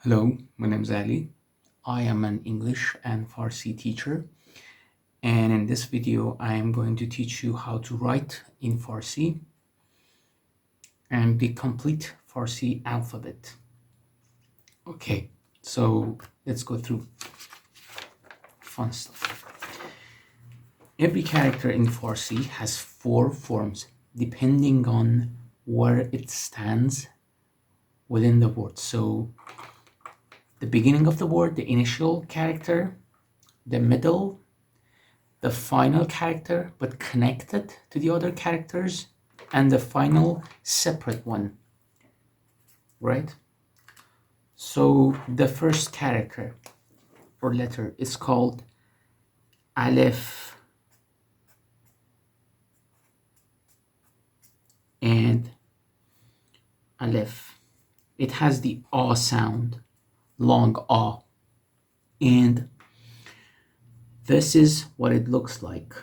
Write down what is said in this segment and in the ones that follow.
Hello, my name is Ali. I am an English and Farsi teacher, and in this video I am going to teach you how to write in Farsi and the complete Farsi alphabet. Okay, so let's go through fun stuff. Every character in Farsi has 4 forms depending on where it stands within the word. So the beginning of the word, the initial character, the middle, the final character but connected to the other characters, and the final separate one, right? So the first character or letter is called Aleph and Aleph. It has the A sound, long A, and this is what it looks like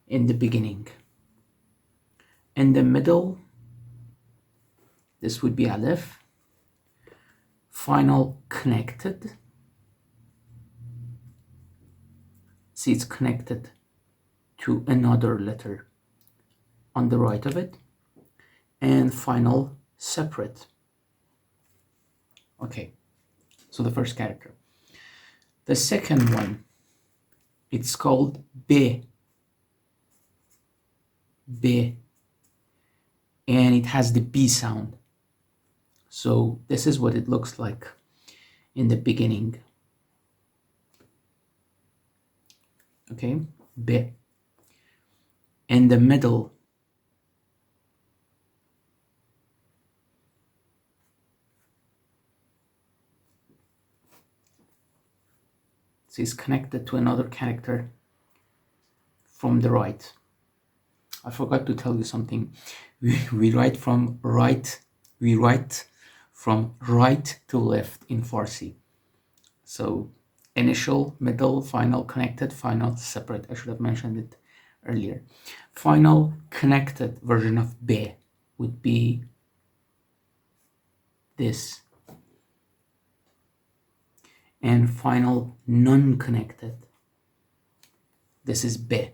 in the beginning. In the middle, this would be Aleph. Final connected. See, it's connected to another letter on the right of it. And final separate. Okay, so the first character. The second one, it's called B. B. And it has the B sound. So this is what it looks like in the beginning. Okay, B. In the middle, so it's connected to another character from the right. I forgot to tell you something. We write from right to left in Farsi. So initial, middle, final, connected, final, separate. I should have mentioned it earlier. Final connected version of B would be this. And final non-connected, this is B.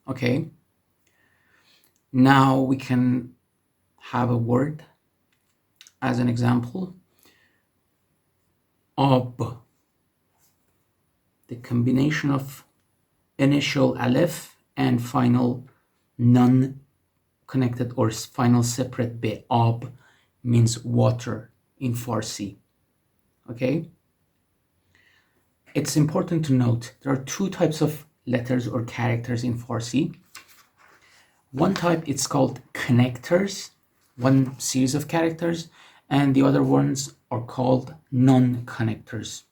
Okay, now we can have a word as an example. Ab, the combination of initial Aleph and final non-connected or final separate B. Ab means water in Farsi. Okay, it's important to note there are 2 types of letters or characters in Farsi. One type, it's called connectors, one series of characters, and the other ones are called non-connectors,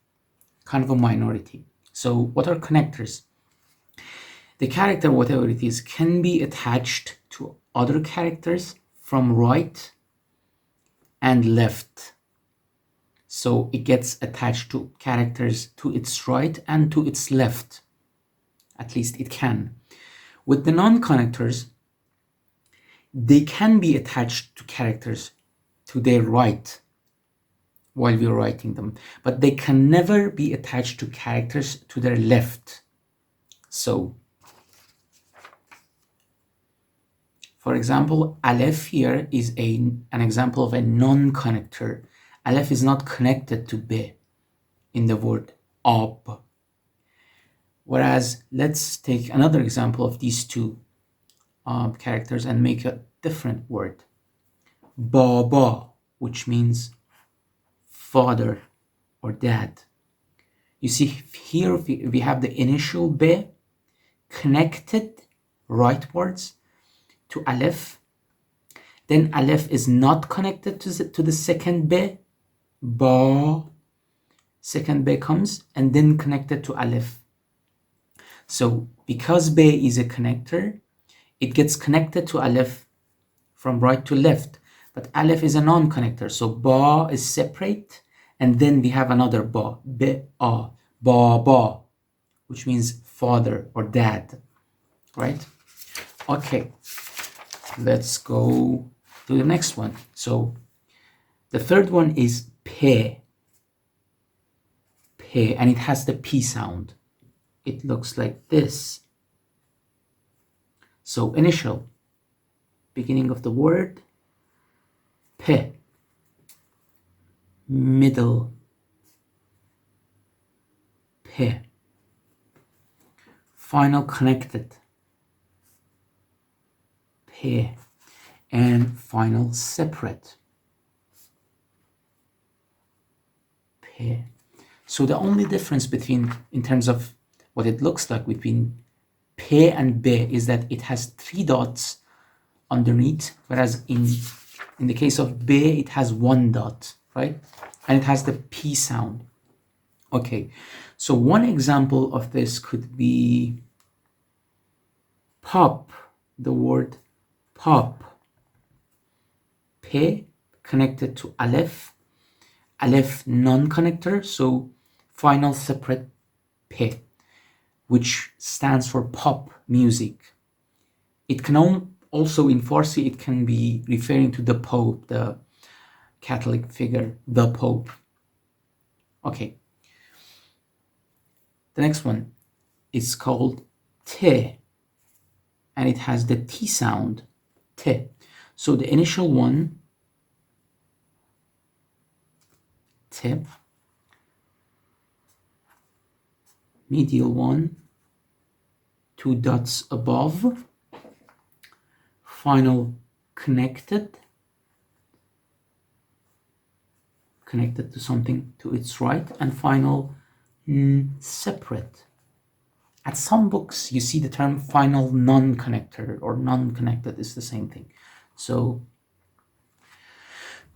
kind of a minority. So what are connectors? The character, whatever it is, can be attached to other characters from right and left. So it gets attached to characters to its right and to its left. At least it can. With the non-connectors, they can be attached to characters to their right while we're writing them, but they can never be attached to characters to their left. So, for example, Aleph here is an example of a non-connector. Aleph is not connected to B in the word Ab. Whereas, let's take another example of these 2 characters and make a different word. Baba, which means father or dad. You see here we have the initial B connected rightwards to Aleph. Then Aleph is not connected to the second B. Ba. Second B comes and then connected to Aleph. So because B is a connector, it gets connected to Aleph from right to left. But Aleph is a non-connector, so Ba is separate, and then we have another Ba, Ba, Ba, which means father or dad, right? Okay, let's go to the next one. So The third one is P. P, and it has the P sound. It looks like this. So initial, beginning of the word, P. Middle, P. Final connected, P. And final separate, P. So the only difference between, in terms of what it looks like between P and B is that it has 3 dots underneath, whereas in the case of B, it has 1 dot, right? And it has the P sound. Okay, so one example of this could be pop, the word pop. P connected to Aleph, Aleph non-connector, so final separate P, which stands for pop music. It can also, in Farsi, it can be referring to the Pope, the Catholic figure, the Pope. Okay. The next one is called T, and it has the T sound, T. So the initial one, T, medial one, 2 dots above, final connected to something to its right, and final separate. At some books you see the term final non-connector, or non-connected is the same thing. So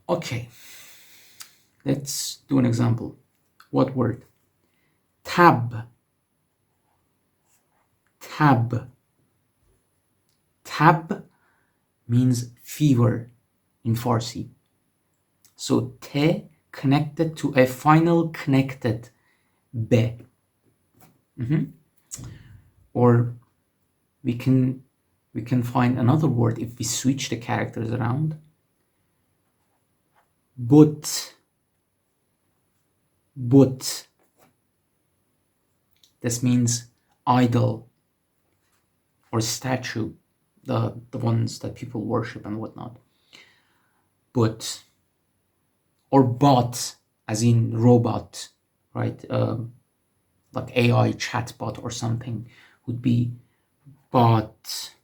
okay, let's do an example. What word? Tab. Tab. Tab means fever in Farsi. So T connected to a final connected B. Or we can find another word if we switch the characters around. But. This means idol or statue, the ones that people worship and whatnot. But, or bot, as in robot, right? Like AI chatbot or something would be bot.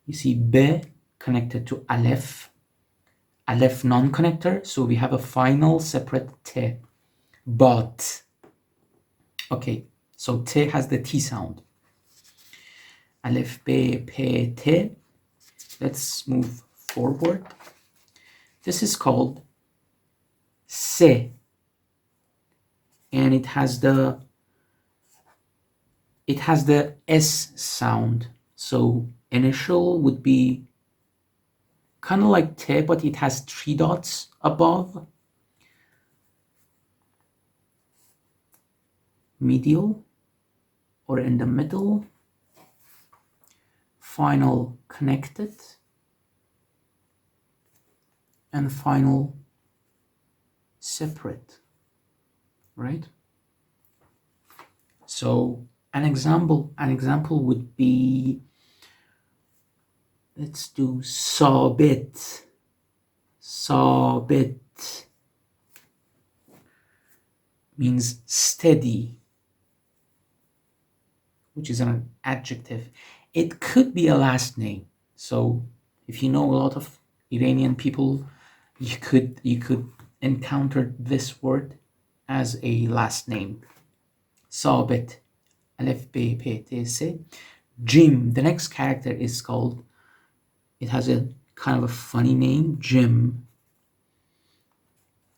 You see B connected to Aleph, Aleph non-connector, so we have a final separate T, bot. Okay, so T has the T sound. Aleph, B, P, T. Let's move forward. This is called Se, and it has the S sound. So initial would be kind of like T, but it has 3 dots above. Medial, or in the middle. Final connected, and final separate, right? So an example would be, let's do sabit. Sabit means steady, which is an adjective. It could be a last name. So if you know a lot of Iranian people, you could encounter this word as a last name. Sabit. Aleph, B, P, T, S. Jim. The next character is called, it has a kind of a funny name, Jim.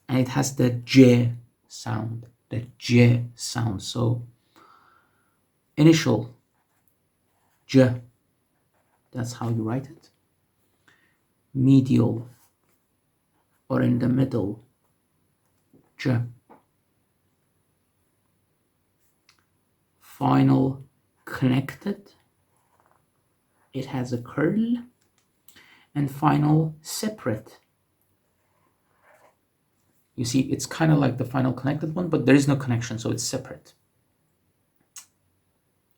And it has the J sound. The J sound. So initial J, that's how you write it. Medial, or in the middle, J. Final connected, it has a curl, and final separate, You see, it's kind of like the final connected one, but there is no connection, so it's separate.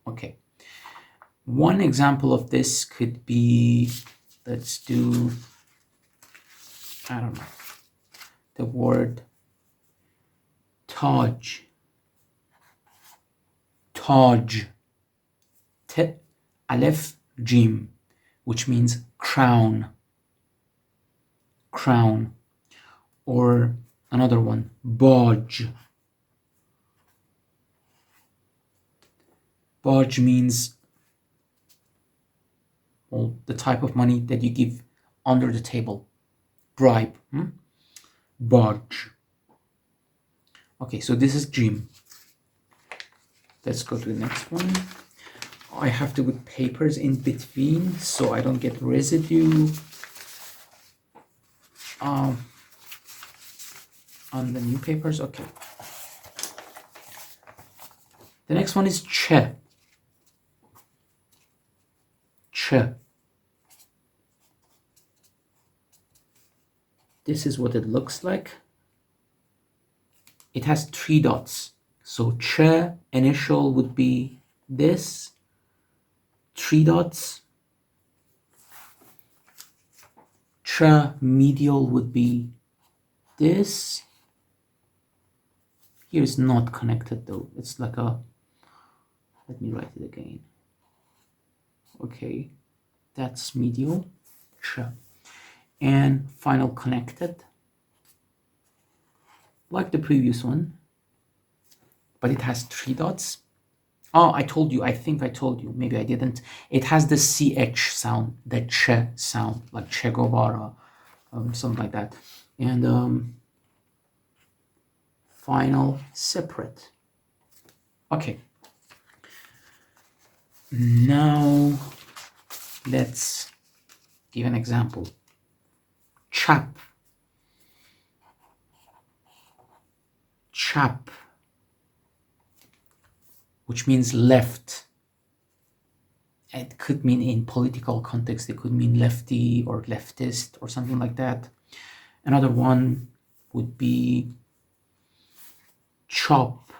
Okay. One example of this could be, let's do, I don't know, the word Taj. Taj. T, Aleph, Jim, which means crown. Crown. Or another one, Baj. Baj means, well, the type of money that you give under the table. Bribe. Baj. Okay, so this is Jim. Let's go to the next one. I have to put papers in between so I don't get residue on the new papers. Okay. The next one is Che. Che. This is what it looks like. It has 3 dots. So Che initial would be this. 3 dots. Che medial would be this. Here is not connected though. It's like a, let me write it again. Okay, that's medial. Che. And final connected, like the previous one, but it has 3 dots. Oh, I told you, I think I told you, maybe I didn't. It has the CH sound, the Che sound, like Che Guevara, something like that. And final separate. Okay. Now, let's give an example. Chap. Chap, which means left. It could mean, in political context, it could mean lefty or leftist or something like that. Another one would be chop.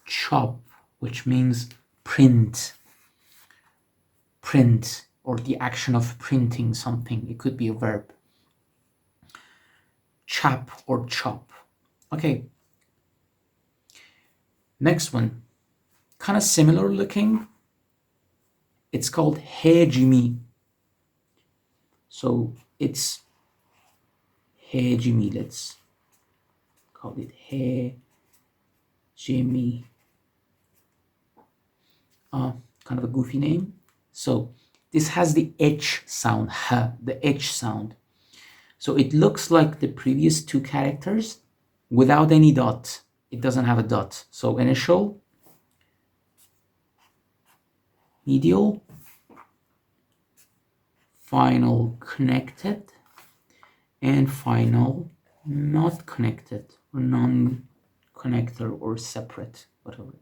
Chop, which means print. Print, or the action of printing something. It could be a verb. Chap or chop. Okay. Next one, kind of similar looking. It's called hejimi. So it's hejimi. Let's call it hejimi. Kind of a goofy name. So this has the H sound, ha, the H sound. So it looks like the previous 2 characters without any dot. It doesn't have a dot. So initial, medial, final connected, and final not connected, or non-connector, or separate, whatever.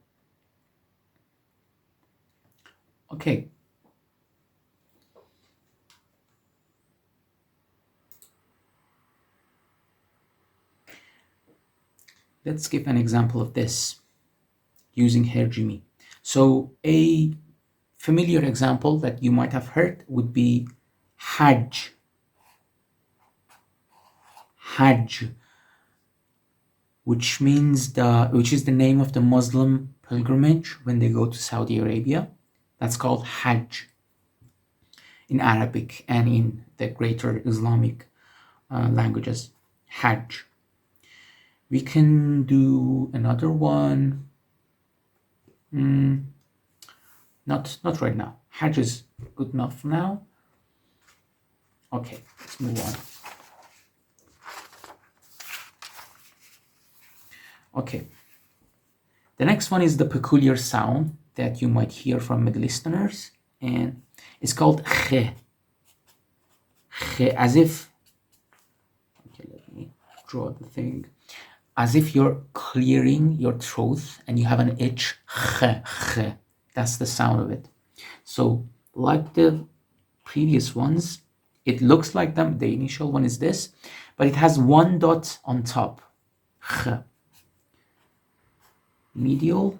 Okay. Let's give an example of this using hejimi. So a familiar example that you might have heard would be Hajj. Hajj, which is the name of the Muslim pilgrimage when they go to Saudi Arabia. That's called Hajj in Arabic and in the greater Islamic languages. Hajj. We can do another one. Not right now. Hajj is good enough for now. Okay, let's move on. Okay. The next one is the peculiar sound that you might hear from Middle Easterners, and it's called khe. Khe, as if, okay, let me draw the thing. As if you're clearing your throat and you have an itch. Khe, khe. That's the sound of it. So like the previous ones, It looks like them. The initial one is this, but it has one dot on top. Kh. Medial,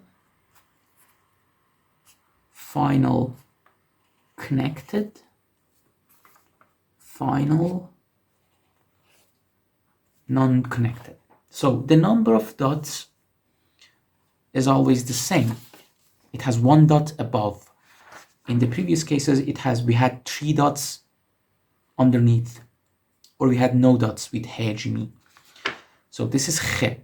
final, connected, final, non-connected. So the number of dots is always the same. It has one dot above. In the previous cases, we had 3 dots underneath, or we had no dots with hejimi. So this is kh.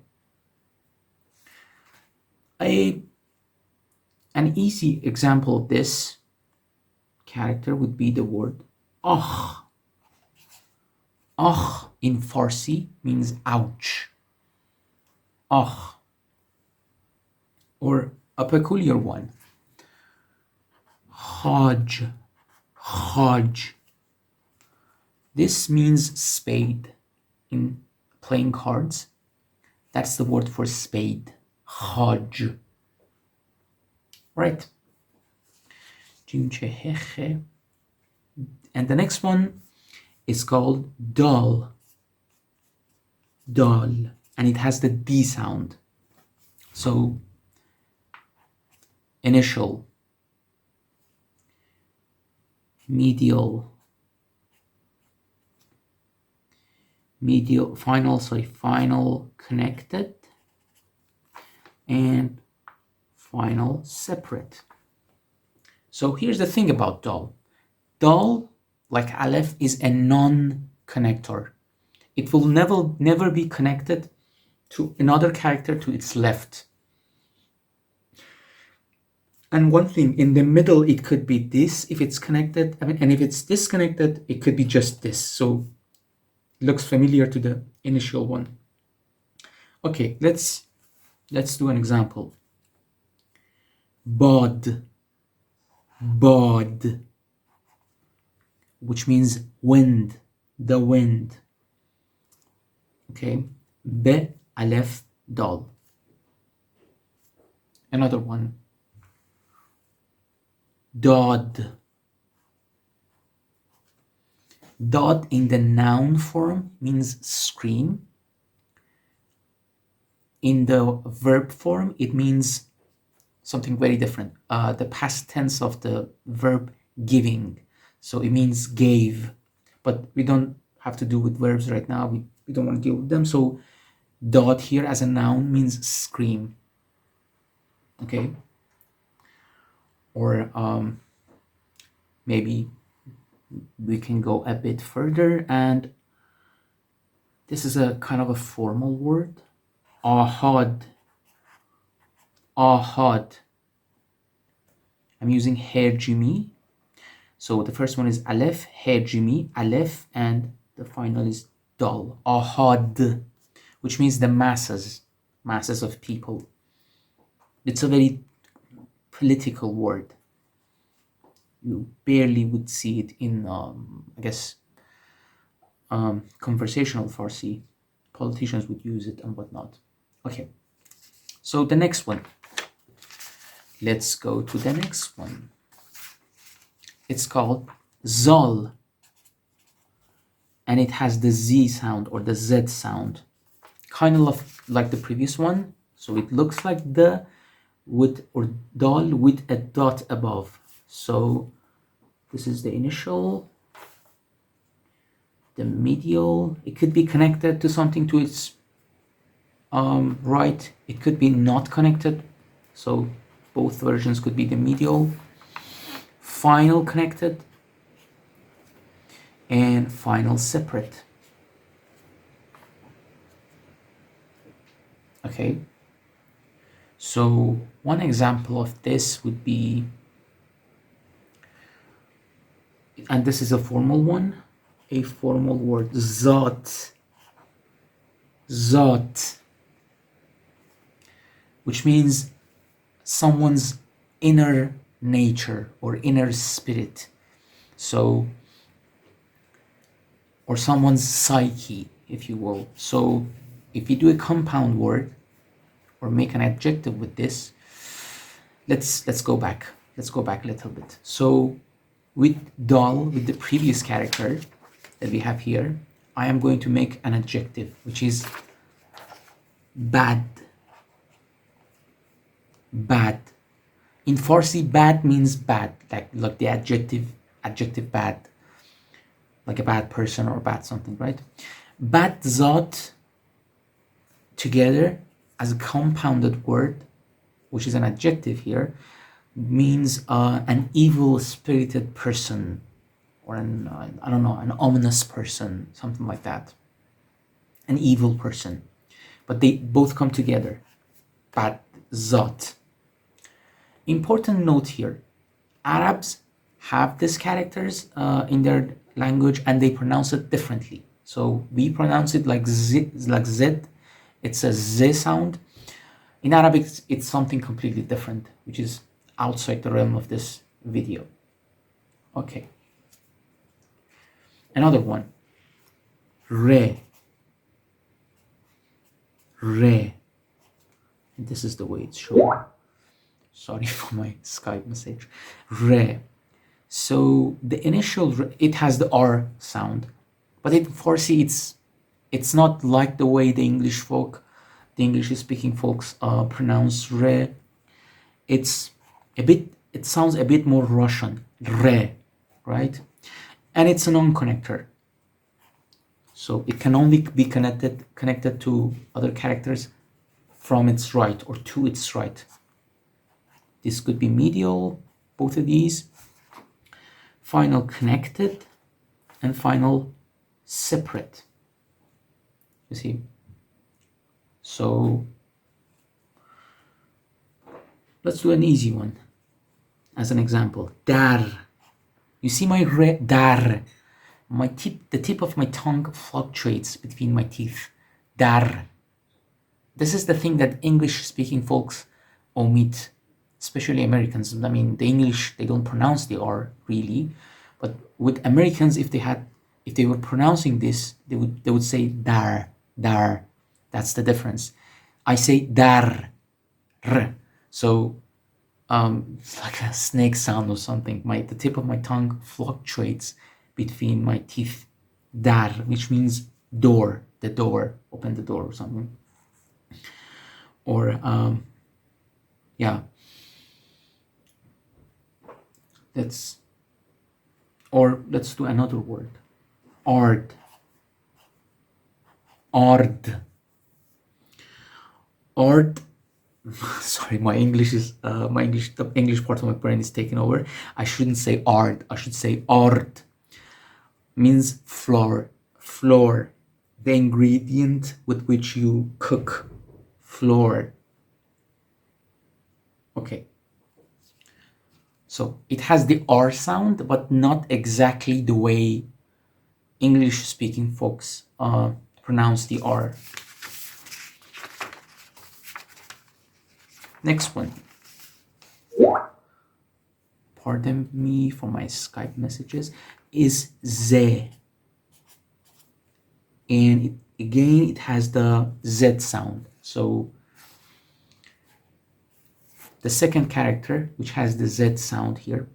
An easy example of this character would be the word akh. Akh in Farsi means ouch. Akh. Or a peculiar one, khaj. Khaj. This means spade in playing cards. That's the word for spade. Khaj. Right. And the next one is called dal. Dal. And it has the D sound. So initial, medial, final connected, and final separate. So here's the thing about dal. Dal, like aleph, is a non-connector. It will never be connected to another character to its left. And one thing, in the middle, it could be this if it's connected. And if it's disconnected, it could be just this. So it looks familiar to the initial one. Okay, let's do an example. Bod. Bod. Which means wind. The wind. Okay. Be, aleph, dal. Another one. Dod. Dod in the noun form means scream. In the verb form, it means something very different. The past tense of the verb giving. So it means gave. But we don't have to do with verbs right now. We don't want to deal with them. So dod here as a noun means scream. Okay. Or maybe we can go a bit further, and this is a kind of a formal word. Ahad. Ahad. I'm using hejimi. So the first one is aleph, hejimi, aleph, and the final is dal. Ahad, which means the masses of people. It's a very political word. You barely would see it in, I guess, conversational Farsi. Politicians would use it and whatnot. Okay, so the next one. Let's go to the next one. It's called zal. And it has the Z sound or the Z sound. Kind of like the previous one. So it looks like the with or dal with a dot above. So this is the initial, the medial. It could be connected to something to its right. It could be not connected. So both versions could be the medial, final connected, and final separate. Okay. So one example of this would be, and this is a formal one, a formal word, zat. Zat. Which means someone's inner nature or inner spirit. So, or someone's psyche, if you will. So if you do a compound word or make an adjective with this, let's go back. Let's go back a little bit. So with dal, with the previous character, that we have here, I am going to make an adjective, which is bad. Bad. In Farsi, bad means bad, like the adjective bad, like a bad person or bad something, right? Bad zat together as a compounded word, which is an adjective here, means an evil spirited person, or an I don't know, an ominous person, something like that. An evil person. But they both come together. Bad zat. Important note here, Arabs have these characters in their language and they pronounce it differently. So we pronounce it like Z, it's a Z sound. In Arabic, it's something completely different, which is outside the realm of this video. Okay. Another one. Re. Re. And this is the way it's shown. Sorry for my Skype message. Re. So the initial, it has the R sound, but in Farsi, it's not like the way the English speaking folks pronounce re. It sounds a bit more Russian, re, right? And it's a non-connector. So it can only be connected to other characters from its right or to its right. This could be medial, both of these. Final connected and final separate. You see? So let's do an easy one as an example. Dar. You see my dar. The tip of my tongue fluctuates between my teeth. Dar. This is the thing that English-speaking folks omit, especially Americans. I mean, the English, they don't pronounce the R really, but with Americans, if they were pronouncing this, they would say dar, dar. That's the difference. I say dar, r. So it's like a snake sound or something. The tip of my tongue fluctuates between my teeth. Dar, which means door, the door, open the door or something. Or yeah. Let's do another word. Ard. Ard. Ard. Sorry, my English the English part of my brain is taken over. I shouldn't say ard. I should say ard. Means flour. Flour. The ingredient with which you cook. Flour. Okay. So it has the R sound, but not exactly the way English-speaking folks pronounce the R. Next one. Pardon me for my Skype messages. Is Z. And again, it has the Z sound. So the second character, which has the Z sound here.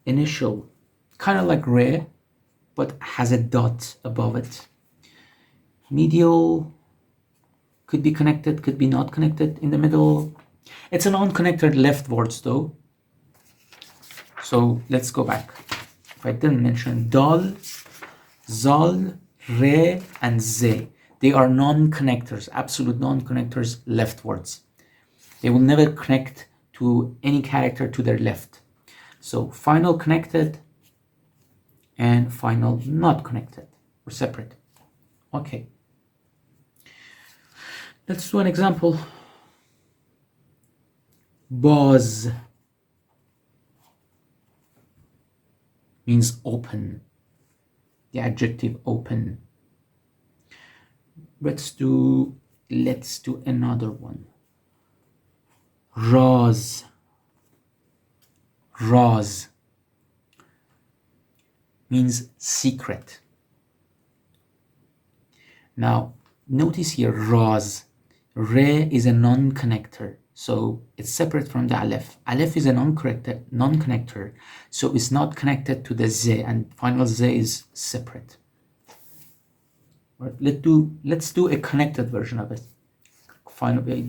Initial, kind of like re, but has a dot above it. Medial, could be connected, could be not connected in the middle. It's a non-connected leftwards though. So let's go back. If I didn't mention dal, zal, re, and ze. They are non-connectors, absolute non-connectors leftwards. They will never connect to any character to their left. So final connected and final not connected or separate. Okay. Let's do an example. Baz means open. The adjective open. Let's do another one. Raz. Raz means secret. Now, notice here, Raz. Re is a non-connector. So it's separate from the Aleph. Aleph is a non-connector, so it's not connected to the Z, and final Z is separate. Right. Let's do a connected version of it.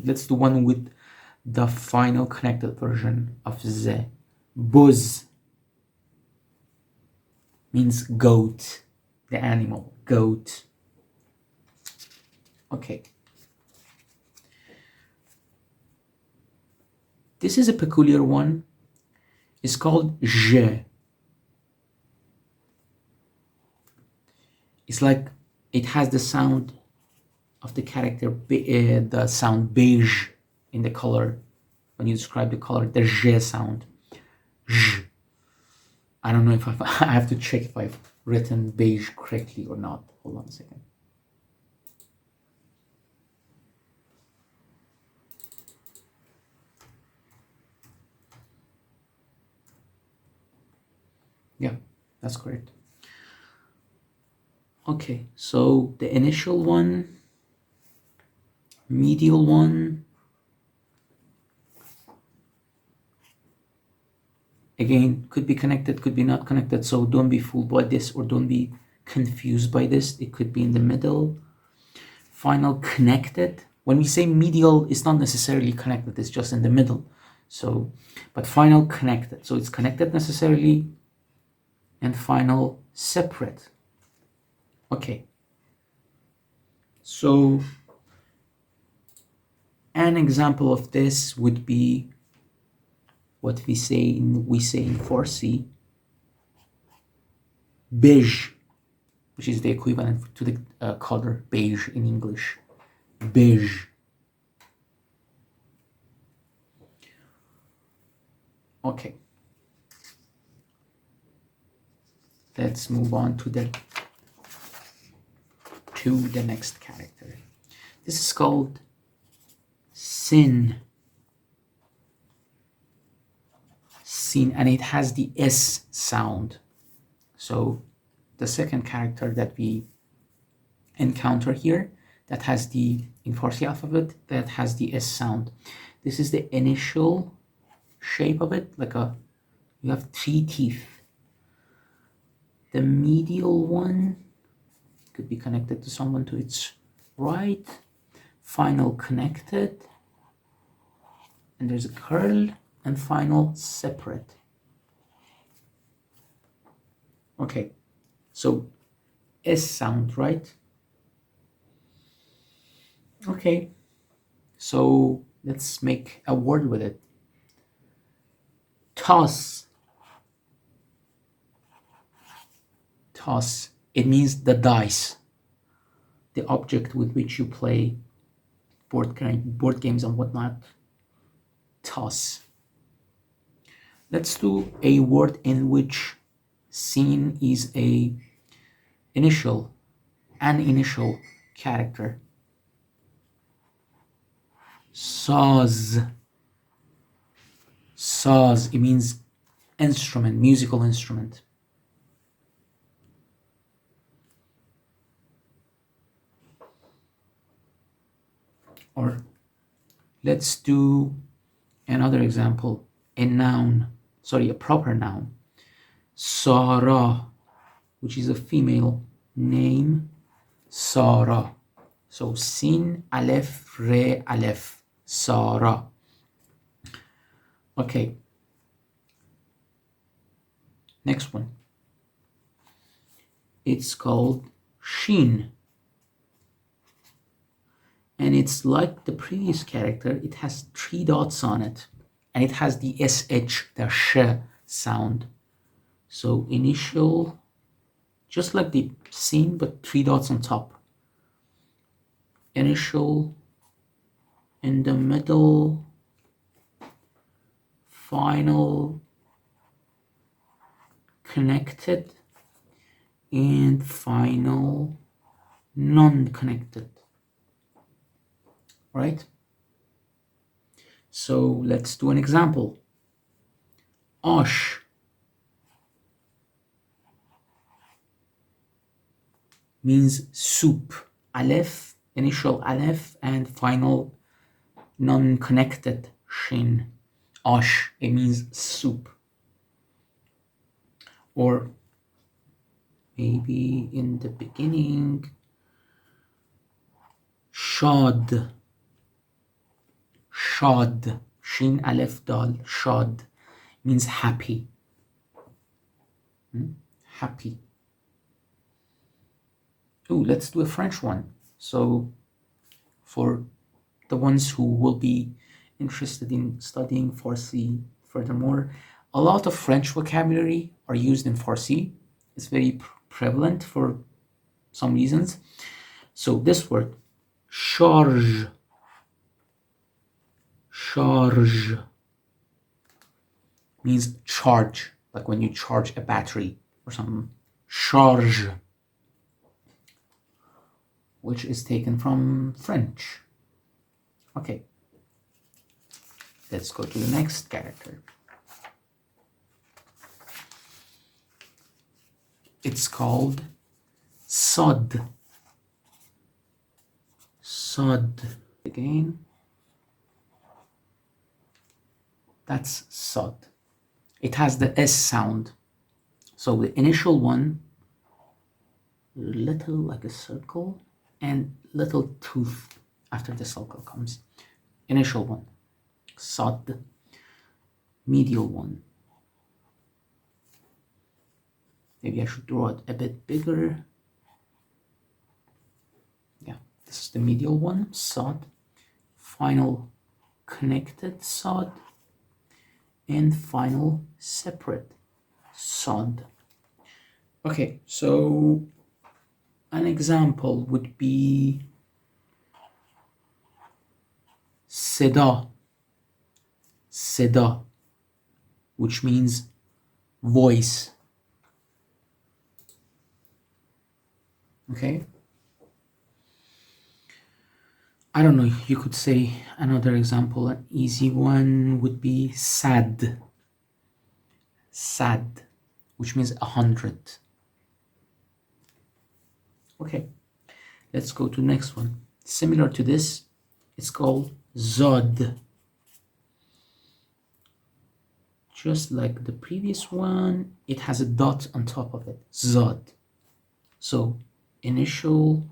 Let's do one with the final connected version of Z. Buz means goat, the animal, goat. Okay. This is a peculiar one. It's called je. It's like it has the sound of the character, the sound beige in the color. When you describe the color, the je sound. J. I don't know if I have to check if I've written beige correctly or not. Hold on a second. Yeah, that's correct. Okay, so the initial one, medial one, again, could be connected, could be not connected, so don't be fooled by this or don't be confused by this. It could be in the middle. Final connected. When we say medial, it's not necessarily connected, it's just in the middle. So, but final connected, so it's connected necessarily, and final separate. Okay, so an example of this would be what we say in Farsi, beige, which is the equivalent to the color beige in English. Beige. Okay. Let's move on to the next character. This is called sin. Sin, and it has the S sound. So the second character that we encounter here that has in Farsi alphabet, that has the S sound. This is the initial shape of it, like you have 3 teeth. The medial one could be connected to someone to its right. Final connected, and there's a curl, and final separate. Okay, so S sound, right? Okay, so let's make a word with it. Toss. Toss. It means the dice, the object with which you play board games and whatnot. Toss. Let's do a word in which sin is an initial character. Saz. Saz, it means instrument, musical instrument. Or let's do another example, a proper noun. Sarah, which is a female name, Sarah. So sin, aleph, re, aleph, Sarah. Okay. Next one. It's called shin. And it's like the previous character, it has 3 dots on it, and it has the sh, the sh sound. So initial, just like the sin, but 3 dots on top. Initial, in the middle, final, connected, and final, non-connected. Right? So let's do an example. Ash means soup. Aleph, initial aleph, and final non-connected shin. Ash, it means soup. Or maybe in the beginning, shad. Shad, shin alef dal, shad means happy. Happy. Oh, let's do a French one. So for the ones who will be interested in studying Farsi furthermore, a lot of French vocabulary are used in Farsi. It's very prevalent for some reasons. So this word, charge, charge, means charge, like when you charge a battery or something. Charge, which is taken from French. Okay, let's go to the next character. It's called sod. Sod. Again, that's sod. It has the S sound. So the initial one, little like a circle, and little tooth after the circle comes. Initial one, sod. Medial one. Maybe I should draw it a bit bigger. Yeah, this is the medial one, sod. Final connected sod. And final separate sod. Okay, so an example would be seda. Seda, which means voice. Okay, I don't know, you could say another example, an easy one would be sad. Sad, which means 100. Okay, let's go to the next one. Similar to this, it's called zod. Just like the previous one, it has a dot on top of it, zod. So initial,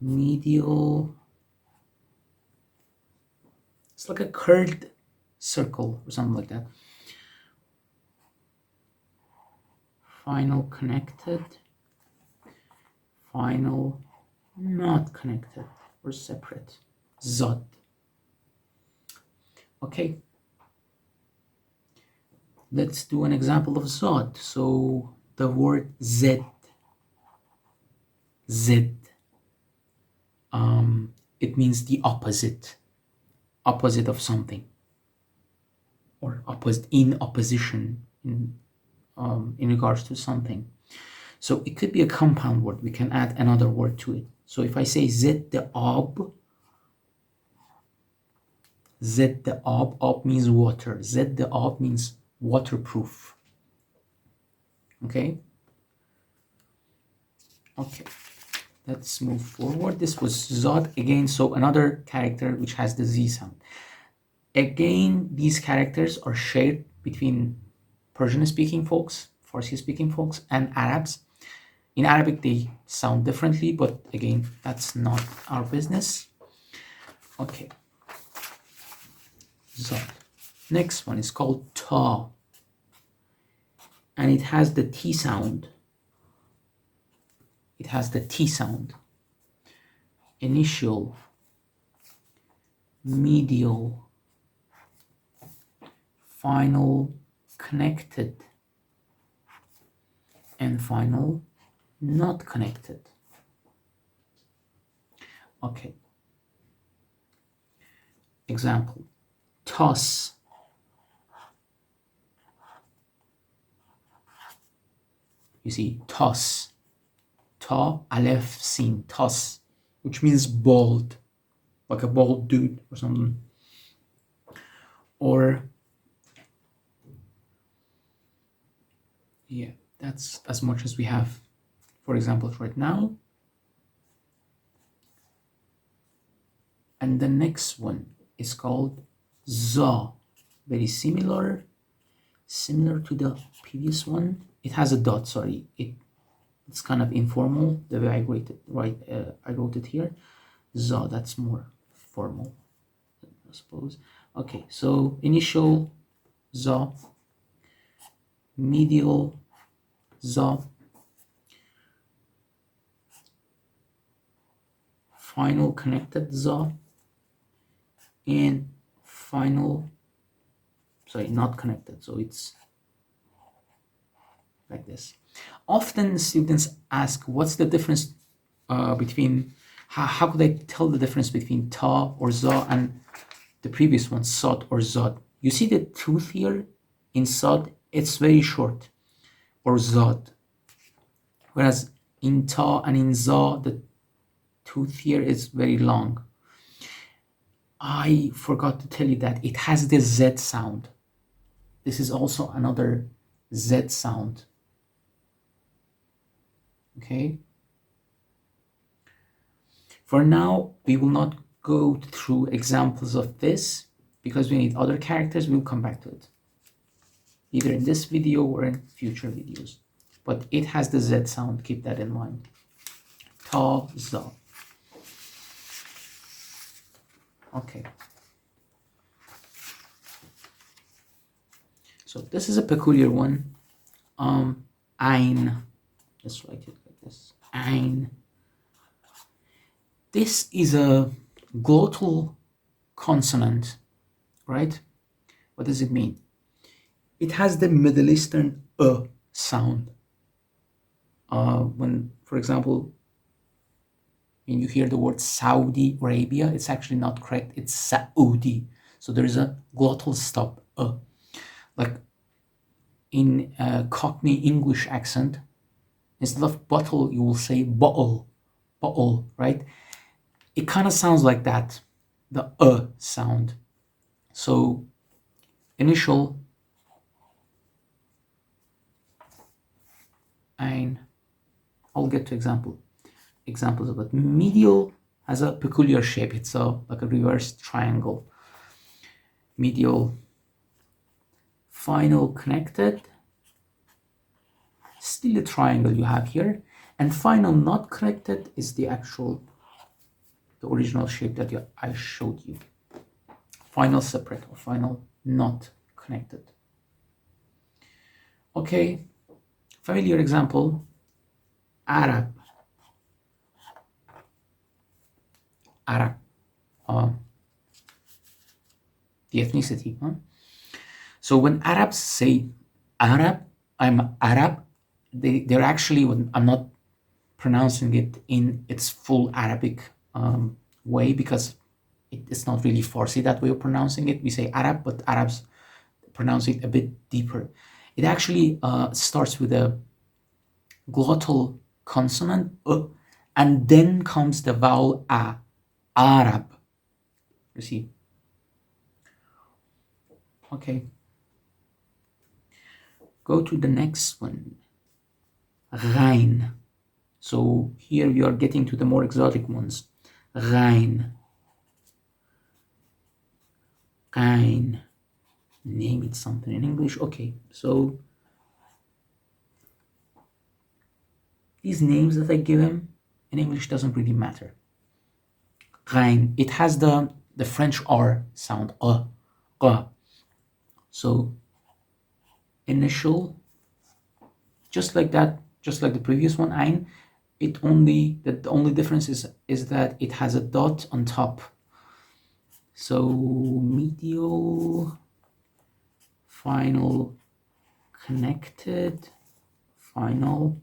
medial, it's like a curved circle or something like that. Final connected, final not connected or separate, zod. Okay, let's do an example of zod. So the word z, z, it means the opposite of something, or opposite, in opposition, in regards to something. So it could be a compound word. We can add another word to it. So if I say zed the ab, zed the ab, ab means water. Zed the ab means waterproof. Okay. Okay. Let's move forward. This was zod again. So another character which has the Z sound. Again, these characters are shared between Persian-speaking folks, Farsi-speaking folks, and Arabs. In Arabic, they sound differently, but again, that's not our business. Okay. Zod. Next one is called ta, and it has the T sound. It has the T sound. Initial, medial, final connected, and final not connected. Okay. Example, toss. You see, toss. Ta, alef, sin, toss, which means bald, like a bald dude or something. Or, yeah, that's as much as we have for examples right now. And the next one, is called za. Very similar to the previous one. It has a dot, sorry. It's kind of informal the way I wrote it, right? I wrote it here. Za, that's more formal, I suppose. Okay, so initial za, medial za, final connected za, and final, sorry, not connected, so it's like this. Often students ask, what's the difference between, how could I tell the difference between ta or za and the previous one, sod or zod? You see the tooth here in sod, it's very short, or zod. Whereas in ta and in za, the tooth here is very long. I forgot to tell you that it has the Z sound. This is also another Z sound. Okay. For now, we will not go through examples of this because we need other characters. We'll come back to it, either in this video or in future videos. But it has the Z sound, keep that in mind. Ta, za. Okay. So this is a peculiar one. Ein. Let's write it like this. Ein. This is a glottal consonant, right? What does it mean? It has the Middle Eastern sound. When, for example, when you hear the word Saudi Arabia, it's actually not correct. It's Saudi. So there is a glottal stop. Like in Cockney English accent, instead of bottle, you will say bottle, right? It kind of sounds like that, the sound. So initial ein. I'll get to examples of it. Medial has a peculiar shape. It's like a reverse triangle. Medial. Final connected. Still a triangle you have here. And final not connected is the original shape that I showed you. Final separate or final not connected. Okay, familiar example, Arab. The ethnicity. Huh? So when Arabs say Arab, I'm Arab, they're actually, when I'm not pronouncing it in its full Arabic way, because it's not really Farsi that way of pronouncing it. We say Arab, but Arabs pronounce it a bit deeper. It actually starts with a glottal consonant, and then comes the vowel a, Arab. You see? Okay. Go to the next one. Ghain. So here we are getting to the more exotic ones. Ghain. Ghain. Name it something in English. Okay, so these names that I give him in English doesn't really matter. Ghain. It has the French R sound. So initial, just like that, just like the previous one, ein. The only difference is that it has a dot on top. So medial, final connected, final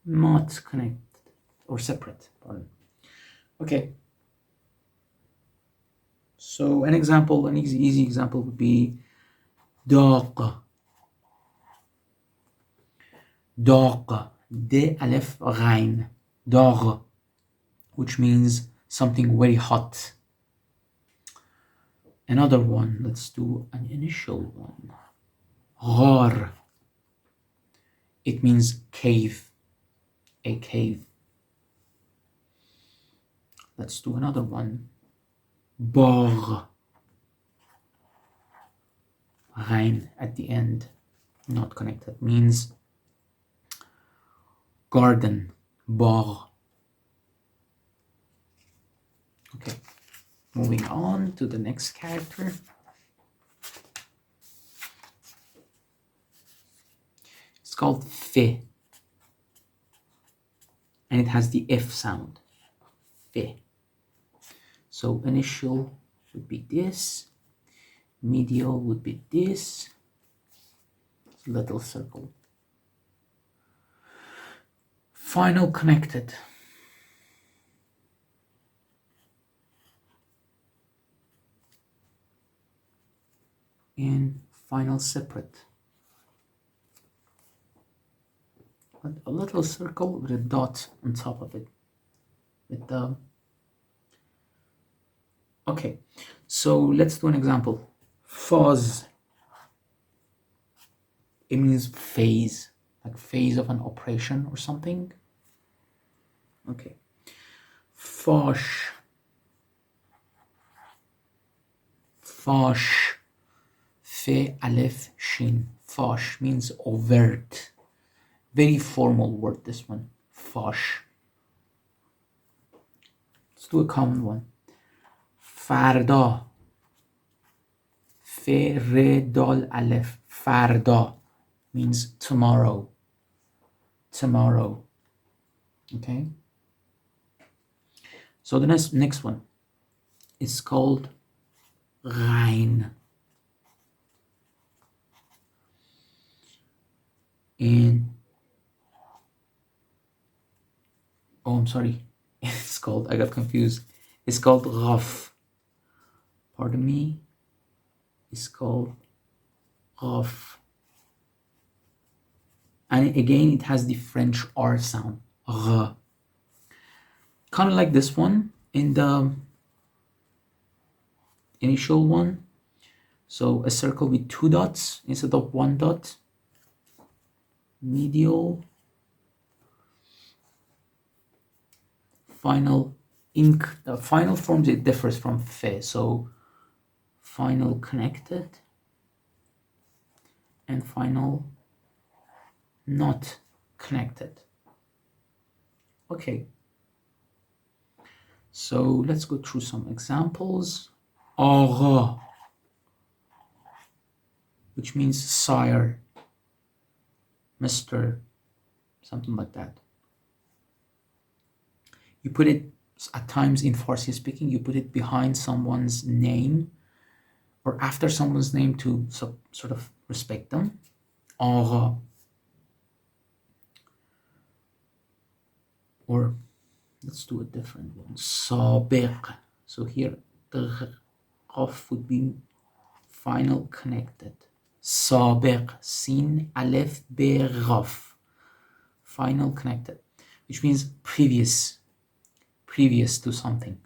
not connected or separate. Pardon. Okay. So an example, an easy example would be daq. Daq. D alif ghain. Daq, which means something very hot. Another one, let's do an initial one. Ghar. It means cave, a cave. Let's do another one. Bagh. Ghain at the end, not connected, means garden, باغ. Okay, moving on to the next character. It's called fe, and it has the F sound, fe. So initial would be this, medial would be this, little circle. Final connected. And final separate. A little circle with a dot on top of it. With the okay, so let's do an example. Faz. It means phase, like phase of an operation or something. Okay. Fash. Fash. Fe alef shin. Fash means overt. Very formal word, this one. Fash. Let's do a common one. Farda. Fe re dal alef. Farda means tomorrow. Tomorrow. Okay. So the next one is called Ghain. And oh, I'm sorry. It's called, I got confused. It's called Ghaf. Pardon me. It's called Ghaf. And again, it has the French R sound. Gh. Kind of like this one in the initial one. So a circle with two dots instead of one dot. Medial. Final ink. The final forms, it differs from fe. So final connected and final not connected. Okay. So let's go through some examples. Agha, which means sire, Mr., something like that. You put it, at times in Farsi speaking, you put it behind someone's name or after someone's name to sort of respect them. Agha. Or let's do a different one. Sabiq. So here the Qaf would be final connected. Sabiq. Sin alef be Qaf. Final connected, which means previous. Previous to something.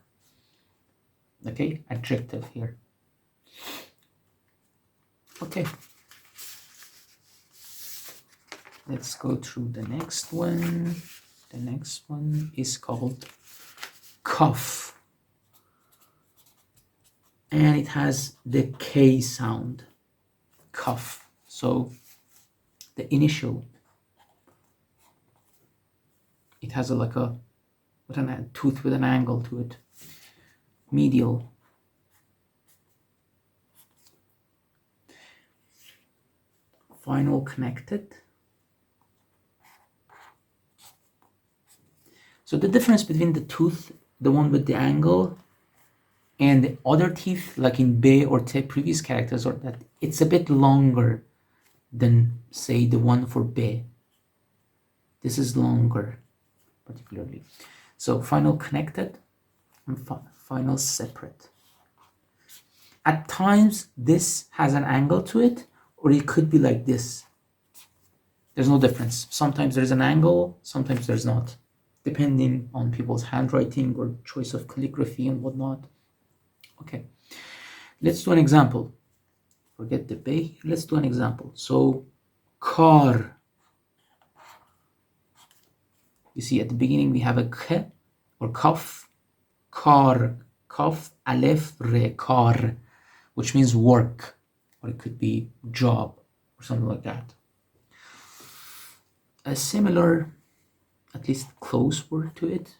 Okay, adjective here. Okay. Let's go through the next one. The next one is called Kaf. And it has the K sound. Kaf. So the initial, it has like a with a tooth with an angle to it. Medial. Final connected. So the difference between the tooth, the one with the angle, and the other teeth, like in be or te previous characters, or that it's a bit longer than, say, the one for be. This is longer, particularly. So final connected and final separate. At times, this has an angle to it, or it could be like this. There's no difference. Sometimes there's an angle, sometimes there's not, depending on people's handwriting or choice of calligraphy and whatnot. Okay, let's do an example. Forget the be. Let's do an example. So, car. You see, at the beginning we have a k or kaf, kar, kaf, alef, re, kar, which means work or it could be job or something like that. A similar, at least close word to it,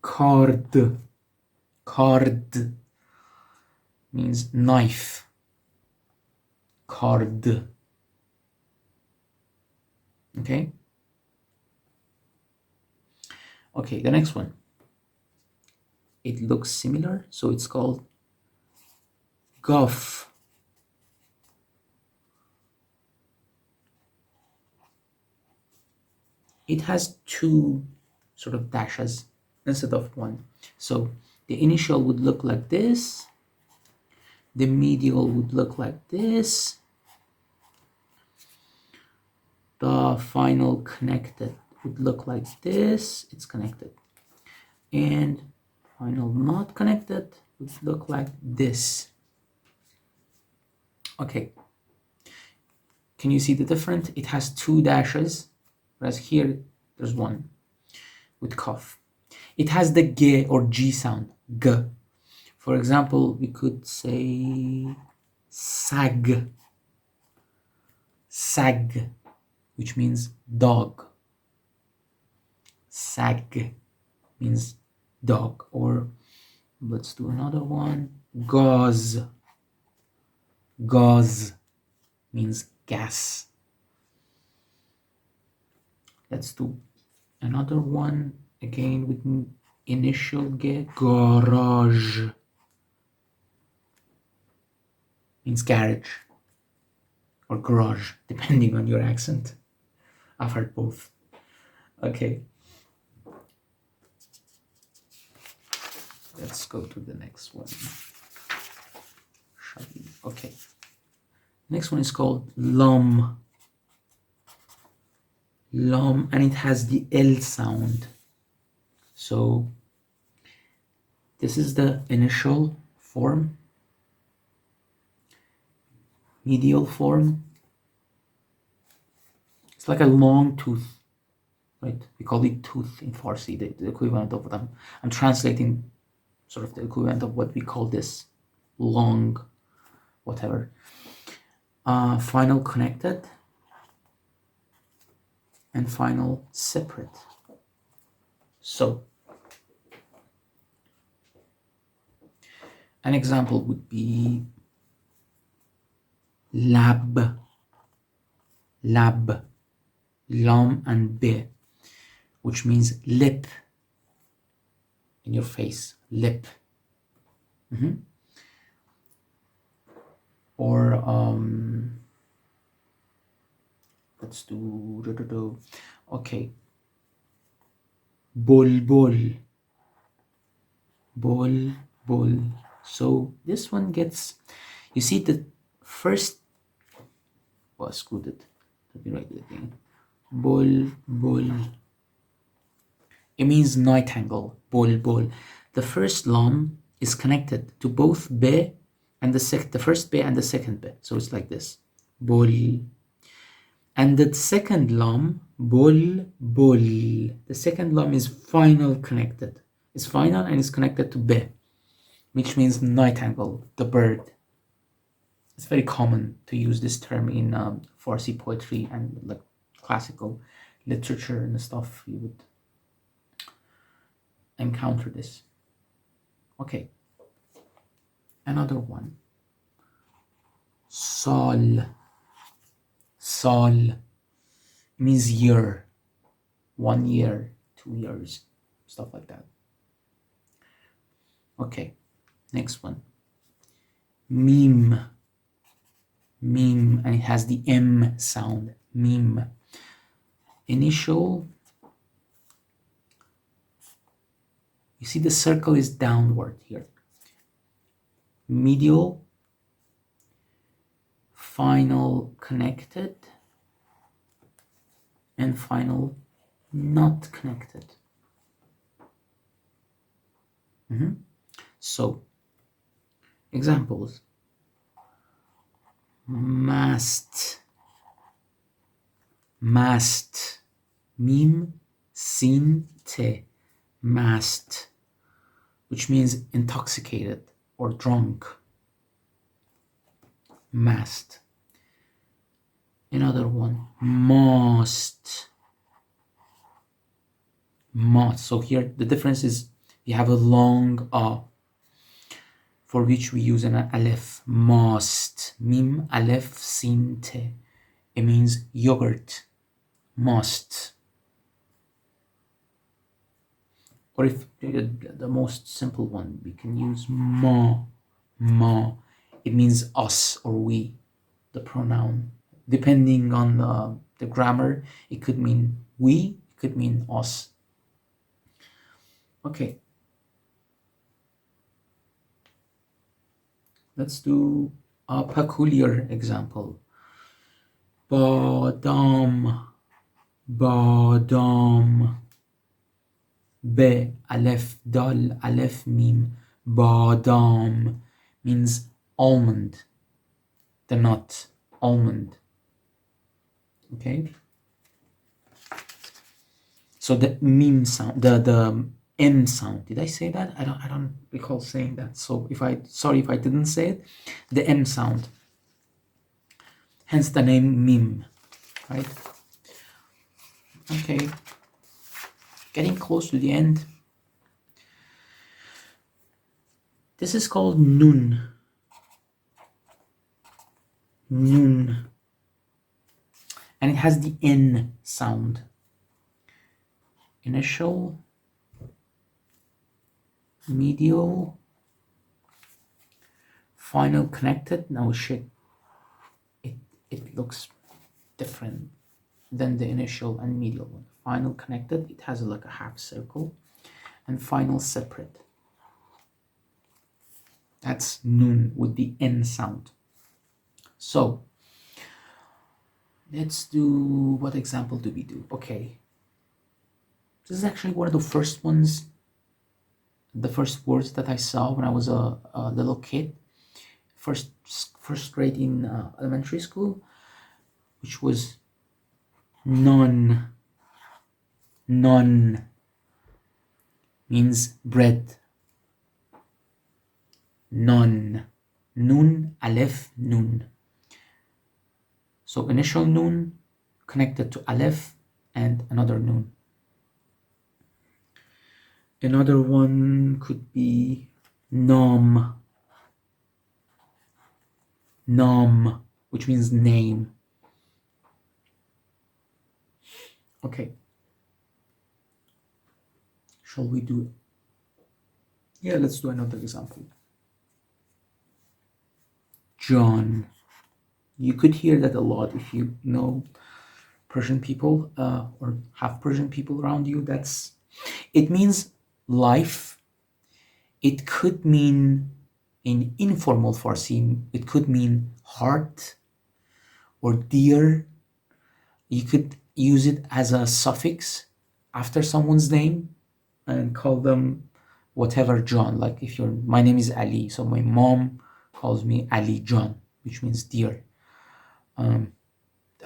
card. Card means knife. Card. Okay? Okay, the next one. It looks similar, so it's called Guff. It has two sort of dashes instead of one. So the initial would look like this, the medial would look like this, the final connected would look like this, it's connected, and final not connected would look like this. Okay, can you see the difference? It has two dashes, whereas here there's one with cough. It has the G or G sound, G. For example, we could say sag, sag, which means dog. Sag means dog. Or let's do another one, gauze. Gauze means gas. Let's do another one again with initial G, garage means garage or garage, depending on your accent. I've heard both. Okay. Let's go to the next one. Okay. Next one is called lum. Lum, and it has the L sound. So this is the initial form, medial form. It's like a long tooth, right? We call it tooth in Farsi, the equivalent of them. I'm translating sort of the equivalent of what we call this, long, whatever. Final connected and final separate. So an example would be lab, lab, lam and be, which means lip, in your face, lip. Or let's do, okay, bulbul, bulbul. So this one gets, you see the first, well, screwed it, let me write it again, bulbul. It means nightingale, bulbul. The first lam is connected to both be and the first be and the second be. So it's like this, bul. And the second lam, bul, bul. The second lam is final connected. It's final and it's connected to be, which means nightingale, the bird. It's very common to use this term in Farsi poetry and like classical literature and stuff. You would encounter this. Okay, another one, Sal. Sal means year, 1 year, 2 years, stuff like that. Okay, next one, meme. Meme, and it has the M sound, meme. Initial, you see the circle is downward here. Medial, final connected, and final not connected. So, examples, mast, mast, mim, sin, te, mast, which means intoxicated or drunk. mast. Another one, mast. Mast. So here the difference is we have a long a, for which we use an aleph. Mast. Mim aleph sin te. It means yogurt. Mast. Or if the most simple one, we can use ma. It means us or we, the pronoun. Depending on the grammar, it could mean we, it could mean us. Okay. Let's do a peculiar example. Badam. Be, aleph, dal, aleph, mim. Badam means almond, the nut, almond. Okay. So the mim sound, the M sound. Did I say that? I don't recall saying that. So sorry if I didn't say it. The M sound. Hence the name mim, right? Okay. Getting close to the end. This is called nun. Nun. And it has the N sound. Initial, medial, final connected. Now shit, it looks different than the initial and medial one. Final connected, it has like a half circle, and final separate. That's nun with the N sound. So let's do, what example do we do? Okay, this is actually one of the first ones, the first words that I saw when I was a little kid, first grade in elementary school, which was non. Non means bread. Non. Nun, aleph, nun. So initial nun connected to aleph and another nun. Another one could be nom. Nom, which means name. Okay. Shall we do? Yeah, let's do another example. John. You could hear that a lot if you know Persian people or have Persian people around you. It means life. It could mean, in informal Farsi, it could mean heart or dear. You could use it as a suffix after someone's name and call them whatever John. Like if my name is Ali, so my mom calls me Ali John, which means dear.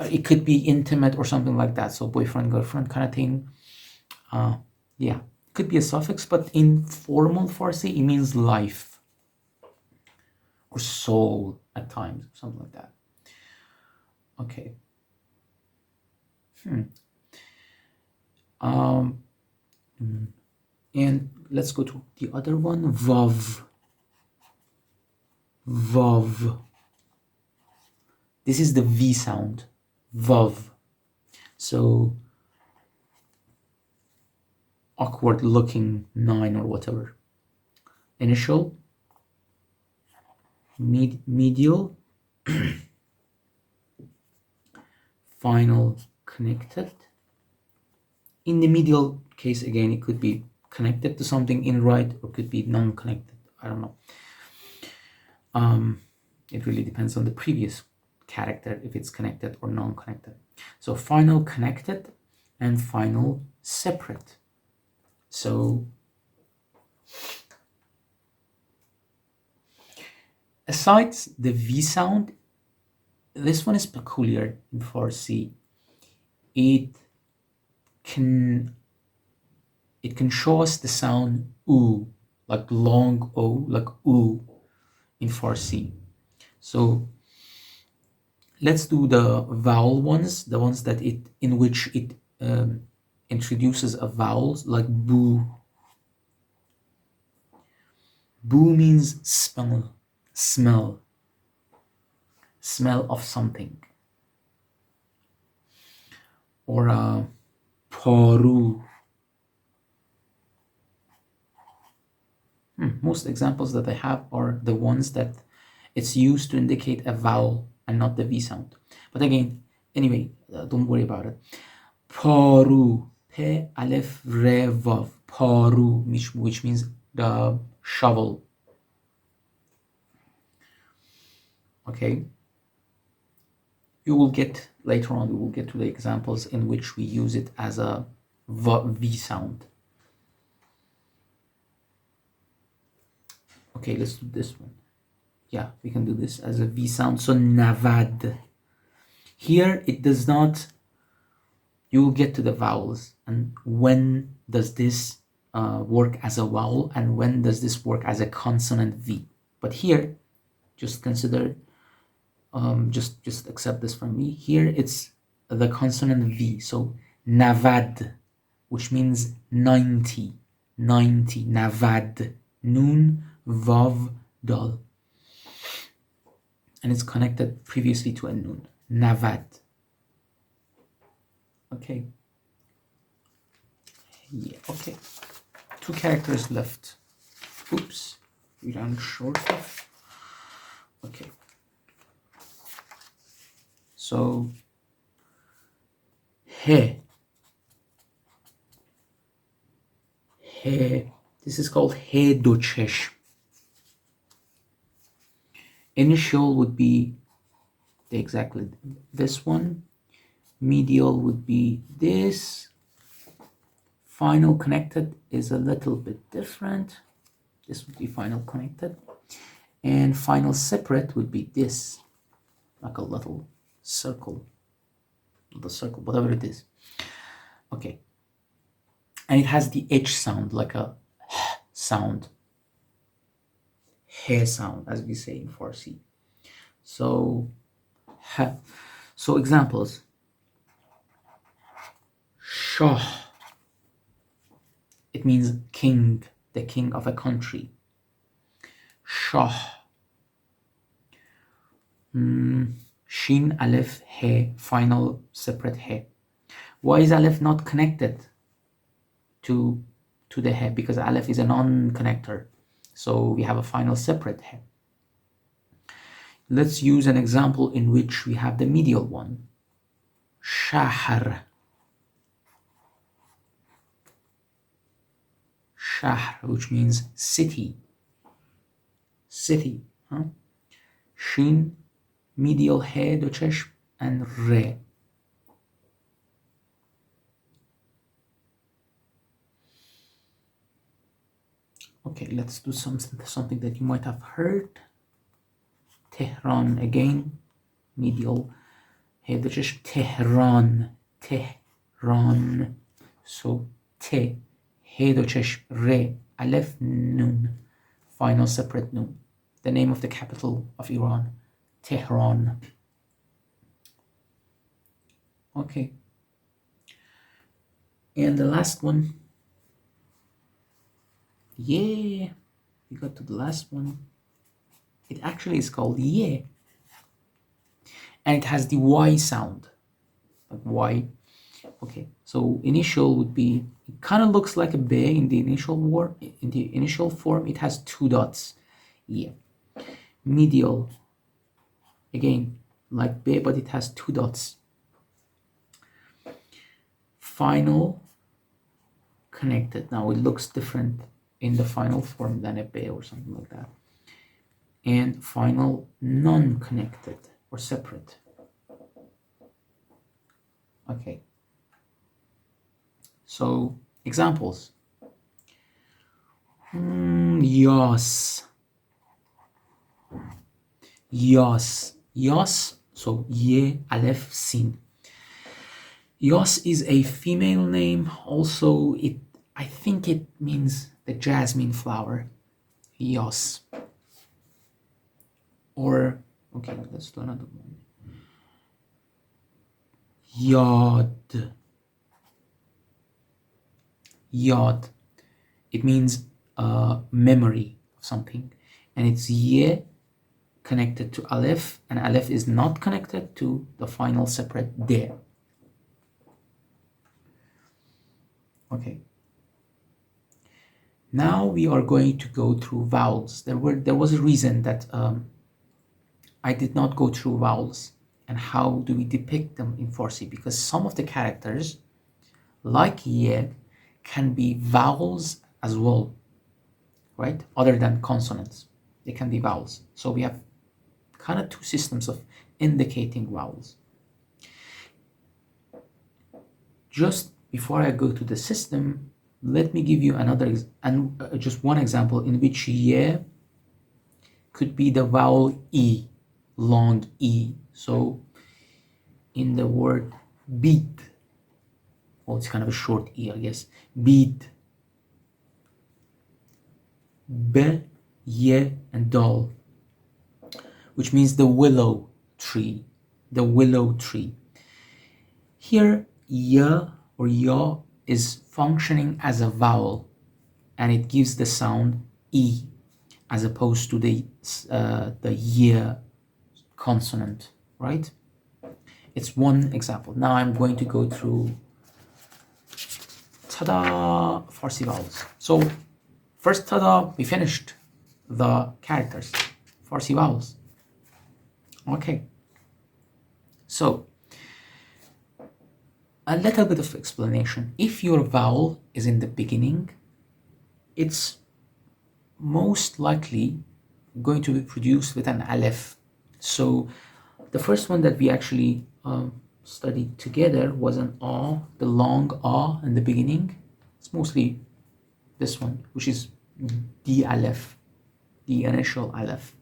It could be intimate or something like that, so boyfriend, girlfriend kind of thing. Yeah, it could be a suffix, but in formal Farsi, it means life or soul at times, something like that. Okay. And let's go to the other one, vav. Vav. This is the V sound, vav. So awkward looking 9 or whatever. Initial, medial, final connected. In the medial case, again, it could be connected to something in right or could be non-connected. I don't know. It really depends on the previous character, if it's connected or non-connected. So final connected and final separate. So aside the V sound, this one is peculiar in Farsi. It can show us the sound oo, like long O, like oo in Farsi. So Let's do the vowel ones, the ones that in which it introduces a vowel, like boo. Boo means smell, smell, smell of something. Or paru. Most examples that I have are the ones that it's used to indicate a vowel and not the V sound. But again, anyway, don't worry about it. Paru, P alif re vav, paru, which means the shovel. Okay. You will get later on. We will get to the examples in which we use it as a V sound. Okay, let's do this one. Yeah, we can do this as a V sound. So navad. Here it does not. You will get to the vowels and when does this work as a vowel and when does this work as a consonant V. But here, just consider, just accept this from me. Here it's the consonant V. So navad, which means 90, 90, navad, nun, vav, dal. And it's connected previously to a nun, navad. Okay. Yeah, okay. 2 characters left. Oops, we ran short of. Okay. So, he. He. This is called he do çeşm. Initial would be exactly this one. Medial would be this. Final connected is a little bit different. This would be final connected. And final separate would be this, like a little circle. The circle, whatever it is. Okay. And it has the H sound, like a sound. He sound, as we say in Farsi. So, so examples. Shah. It means king, the king of a country. Shah. Shin, Aleph, He, final separate He. Why is Aleph not connected to the He? Because Aleph is a non-connector. So we have a final separate He. Let's use an example in which we have the medial one. Shahr. Shahr, which means city. City. Huh? Shin, medial He do çeşm, and Re. Okay, let's do something that you might have heard. Tehran again, medial He do çeşm, Tehran, Tehran. So Te, He do çeşm, Re, Aleph, Nun, final separate Nun. The name of the capital of Iran, Tehran. Okay. And the last one. Yeah, we got to the last one. It actually is called yeah. And it has the Y sound. Like Y. Okay, so initial would be, it kind of looks like a B in the initial form. It has 2 dots. Yeah. Medial, again, like B, but it has 2 dots. Final connected. Now it looks different in the final form than a B or something like that. And final non-connected or separate. Okay. So examples. Yas. Yas. Yas. So ye, aleph, sin. Yas is a female name. Also, I think it means the jasmine flower. Yas. Or, okay, let's do another one. Yod. Yod. It means memory of something. And it's ye connected to aleph, and aleph is not connected to the final separate de. Okay. Now we are going to go through vowels. There was a reason that I did not go through vowels and how do we depict them in Farsi, because some of the characters like ye can be vowels as well, right? Other than consonants, they can be vowels. So we have kind of two systems of indicating vowels. Just before I go to the system, let me give you another just one example in which ye could be the vowel e, long e. So in the word beat, well, it's kind of a short e, I guess. Beat, be, ye, and dal, which means the willow tree. The willow tree. Here, ya or ya is functioning as a vowel, and it gives the sound e, as opposed to the ye consonant, right? It's one example. Now I'm going to go through ta-da, Farsi vowels. So first, ta-da, we finished the characters, Farsi vowels. Okay, so a little bit of explanation. If your vowel is in the beginning, it's most likely going to be produced with an aleph. So the first one that we actually studied together was an a, the long a in the beginning. It's mostly this one, which is the aleph, the initial aleph.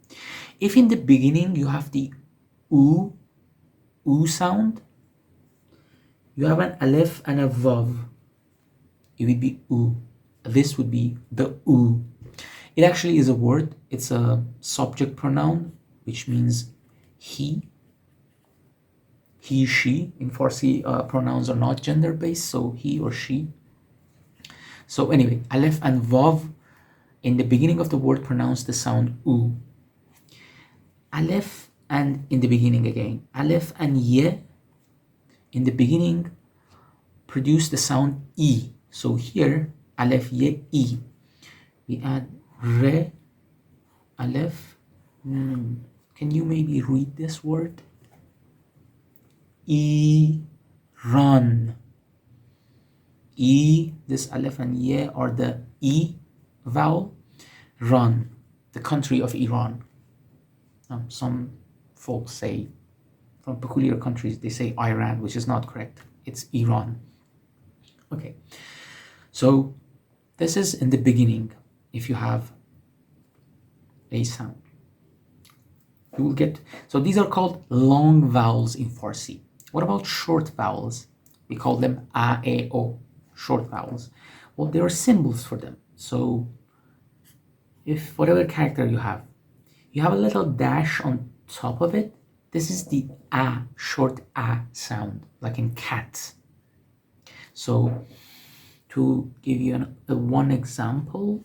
If in the beginning you have the u sound, you have an aleph and a vav, it would be u. This would be the u. It actually is a word. It's a subject pronoun, which means he, she. In Farsi, pronouns are not gender-based, so he or she. So anyway, aleph and vav in the beginning of the word pronounce the sound u. Aleph and in the beginning again, aleph and ye in the beginning produce the sound e. So here, aleph ye e. We add re, aleph. Can you maybe read this word? E, run. E, this aleph and ye are the e vowel. Run, the country of Iran. Some folks say, from peculiar countries, they say Iran, which is not correct. It's Iran. Okay, so this is in the beginning. If you have a sound, you will get, so these are called long vowels in Farsi. What about short vowels? We call them a, e, o, short vowels. Well, there are symbols for them. So if whatever character you have a little dash on top of it, this is the a, short a sound, like in cat. So to give you one example,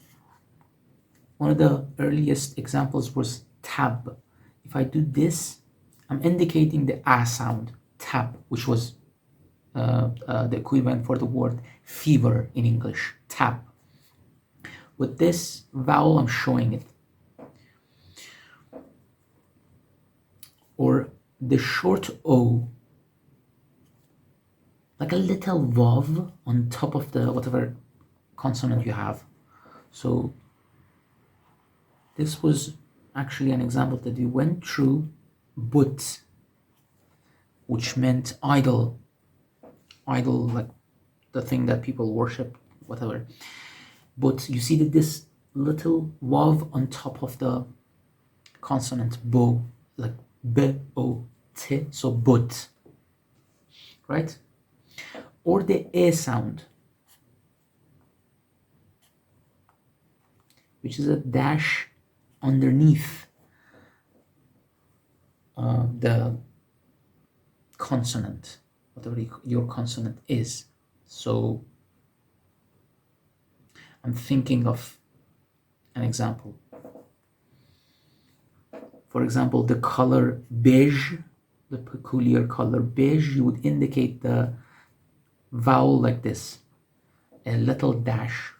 one of the earliest examples was tab. If I do this, I'm indicating the a sound, tab, which was the equivalent for the word fever in English, tab. With this vowel, I'm showing it. Or the short o, like a little vav on top of the whatever consonant you have. So this was actually an example that we went through. But, which meant idol, like the thing that people worship, whatever. But you see that this little vav on top of the consonant bo, like b o t, so but, right? Or the e sound, which is a dash underneath the consonant, whatever your consonant is. So I'm thinking of an example. For example, the color beige, the peculiar color beige, you would indicate the vowel like this, a little dash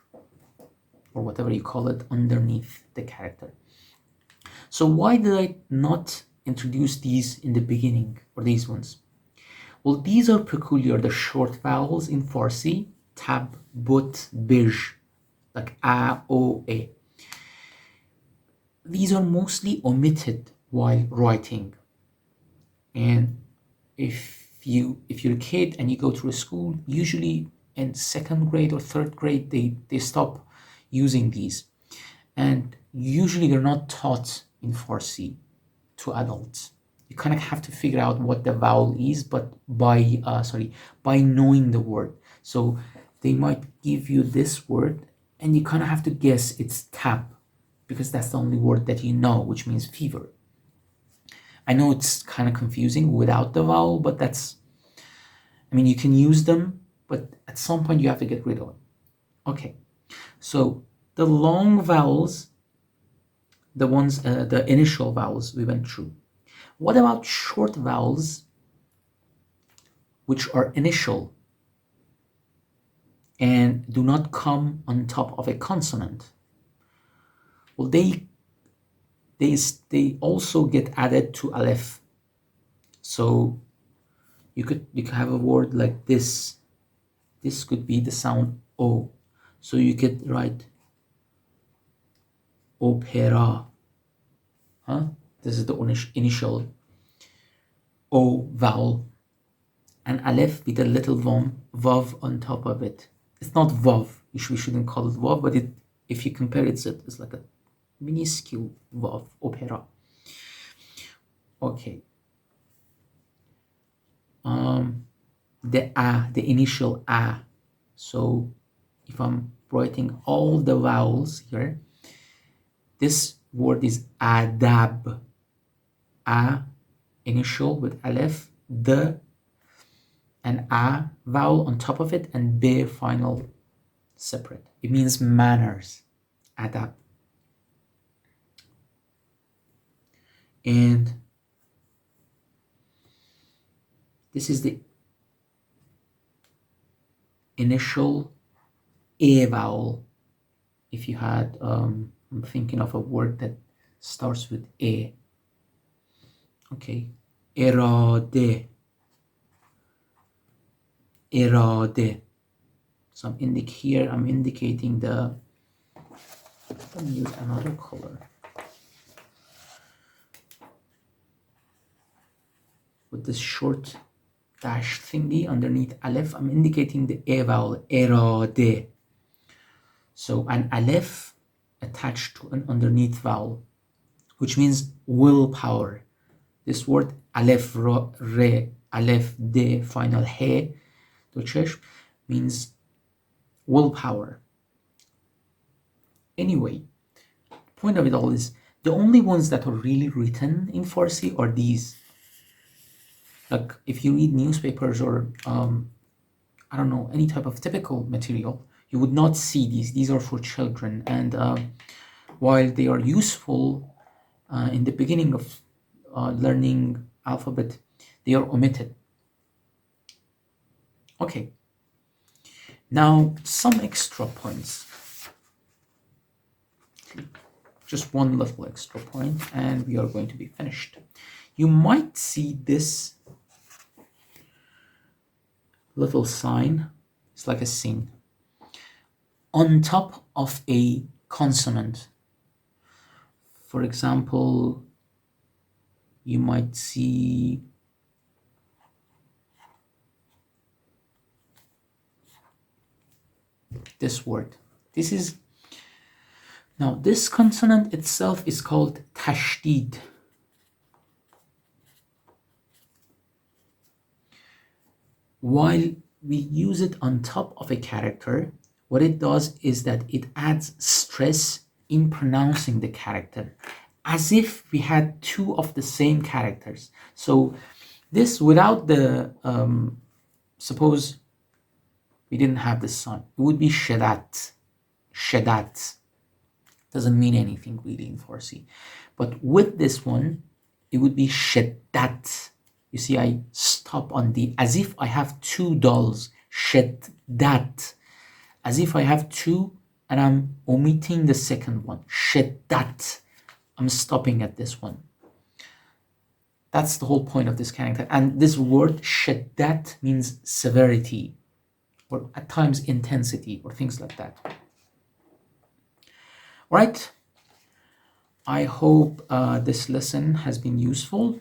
or whatever you call it underneath the character. So why did I not introduce these in the beginning, or these ones? Well, these are peculiar, the short vowels in Farsi, tab, but, bij, like a, o, a. These are mostly omitted while writing. And if you're a kid and you go to a school, usually in second grade or third grade, they stop using these. And usually they're not taught in Farsi to adults. You kind of have to figure out what the vowel is, but by knowing the word. So they might give you this word and you kind of have to guess it's tab, because that's the only word that you know, which means fever. I know it's kind of confusing without the vowel, but you can use them, but at some point you have to get rid of them. Okay, so the long vowels, the ones, the initial vowels we went through. What about short vowels, which are initial and do not come on top of a consonant? Well, they also get added to aleph. So you could have a word like this. This could be the sound O. So you could write opera. This is the initial O vowel. And aleph with a little vav on top of it. It's not vav. We shouldn't call it vav, but if you compare it's like a minuscule vav, opera. Okay. The initial a. So if I'm writing all the vowels here, this word is adab. A initial with aleph, the and a vowel on top of it, and b final separate. It means manners, adab. And this is the initial a vowel. If you had, I'm thinking of a word that starts with a. Okay, irade. Irade. So I'm indicating the. Let me use another color. With this short dash thingy underneath aleph, I'm indicating the a vowel, irade. So an aleph attached to an underneath vowel, which means willpower. This word aleph re, aleph de, final he, means willpower. Anyway, point of it all is the only ones that are really written in Farsi are these. Like if you read newspapers or I don't know, any type of typical material, you would not see these. These are for children, and while they are useful in the beginning of learning alphabet, they are omitted. Okay, now some extra points. Just one little extra point and we are going to be finished. You might see this little sign, it's like a sin, on top of a consonant. For example, you might see this word. Now this consonant itself is called tashdid. While we use it on top of a character, what it does is that it adds stress in pronouncing the character, as if we had two of the same characters. So this, without the suppose we didn't have the sun, it would be shadat. Shadat doesn't mean anything really in Farsi. But with this one, it would be shaddat. You see, I stop on the, as if I have two dolls. Shaddat. As if I have two and I'm omitting the second one. Shaddat. I'm stopping at this one. That's the whole point of this character. And this word shaddat means severity, or at times intensity, or things like that. Right? I hope this lesson has been useful.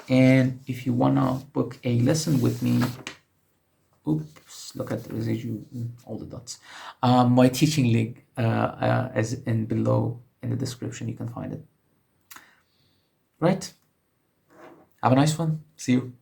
And if you wanna book a lesson with me, oops, look at the residue, all the dots. My teaching link is in below in the description. You can find it. Right? Have a nice one. See you.